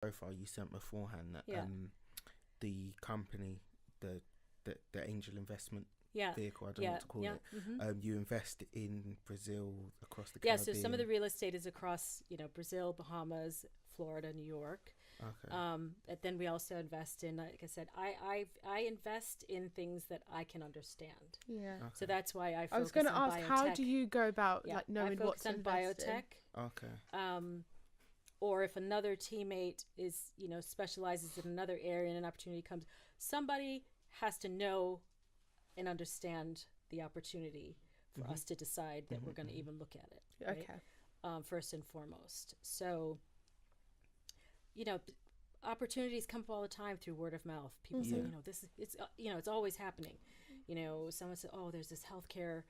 profile you sent beforehand that Yeah. The company, the the angel investment Yeah. vehicle, I don't know Yeah. what to call Yeah. it. Mm-hmm. You invest in Brazil, across the Yeah. So some of the Caribbean. real estate is across, Brazil, Bahamas, Florida, New York. Okay. And then we also invest in, like I said, I invest in things that I can understand. Yeah. So Okay. that's why I I was focus going to on ask, biotech. how do you go about Yeah, like I knowing what focus to on invest in? biotech. Okay. Or if another teammate is, specializes in another area and an opportunity comes, somebody has to know and understand the opportunity for us to decide that we're going to even look at it. Right? Okay. First and foremost. So, you know, opportunities come up all the time through word of mouth. People say, this is, it's always happening. Someone said, oh, there's this healthcare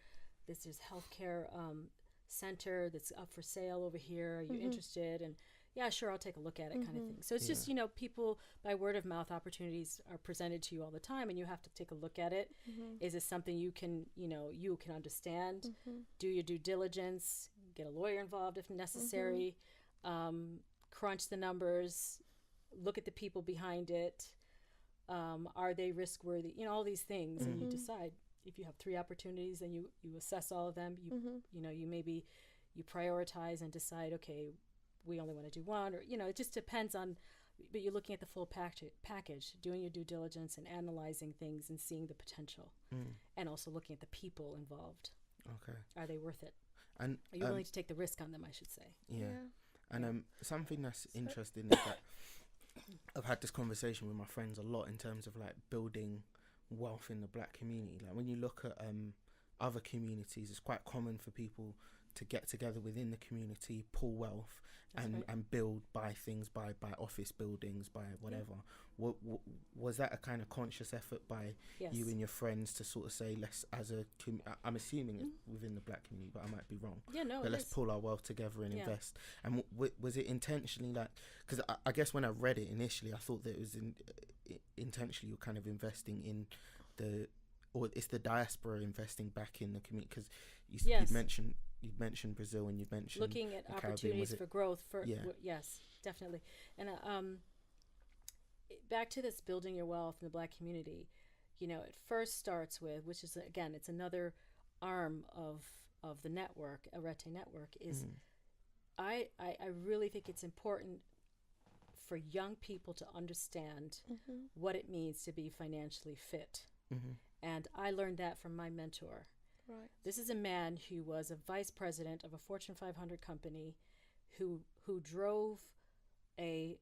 center that's up for sale over here. Are you interested? And yeah, sure, I'll take a look at it, kind of thing. So it's just, people by word of mouth, opportunities are presented to you all the time, and you have to take a look at it. Is it something you can understand? Do your due diligence, get a lawyer involved if necessary, crunch the numbers, look at the people behind it. Are they risk worthy? All these things, and you decide. If you have 3 opportunities and you assess all of them, you maybe you prioritize and decide, okay, we only want to do one, or it just depends on. But you're looking at the full package, doing your due diligence and analyzing things and seeing the potential, and also looking at the people involved. Okay. Are they worth it? And are you willing to take the risk on them? I should say. Yeah. And something that's interesting is that I've had this conversation with my friends a lot in terms of like building wealth in the black community. Like when you look at other communities, it's quite common for people to get together within the community, pull wealth, and build, buy things, buy office buildings, buy whatever. What was that a kind of conscious effort by you and your friends to sort of say, let's, I'm assuming it's within the black community, but I might be wrong. Yeah, no. But let's pull our wealth together and invest. And was it intentionally, like, because I guess when I read it initially, I thought that it was intentionally you're kind of investing in or it's the diaspora investing back in the community, because you mentioned Brazil, and you mentioned looking at opportunities for growth. Yes, definitely. And back to this building your wealth in the black community, it first starts with, which is again, it's another arm of the network, Arete network, is I really think it's important for young people to understand what it means to be financially fit. And I learned that from my mentor. Right. This is a man who was a vice president of a Fortune 500 company who drove a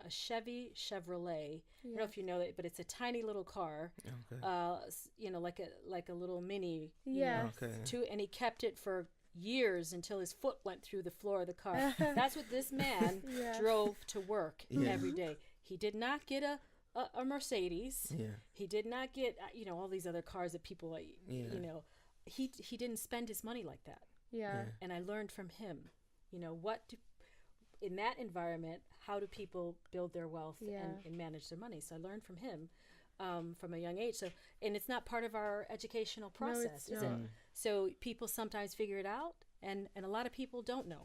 Chevrolet. I don't know if you know that, but it's a tiny little car. Okay. Like a little mini. Yeah. Okay. And he kept it for years until his foot went through the floor of the car. That's what this man drove to work every day. He did not get a Mercedes. He did not get all these other cars that people he didn't spend his money like that. And I learned from him, in that environment, how do people build their wealth and manage their money. So I learned from him from a young age. So, and it's not part of our educational process, is it? So people sometimes figure it out, and a lot of people don't know.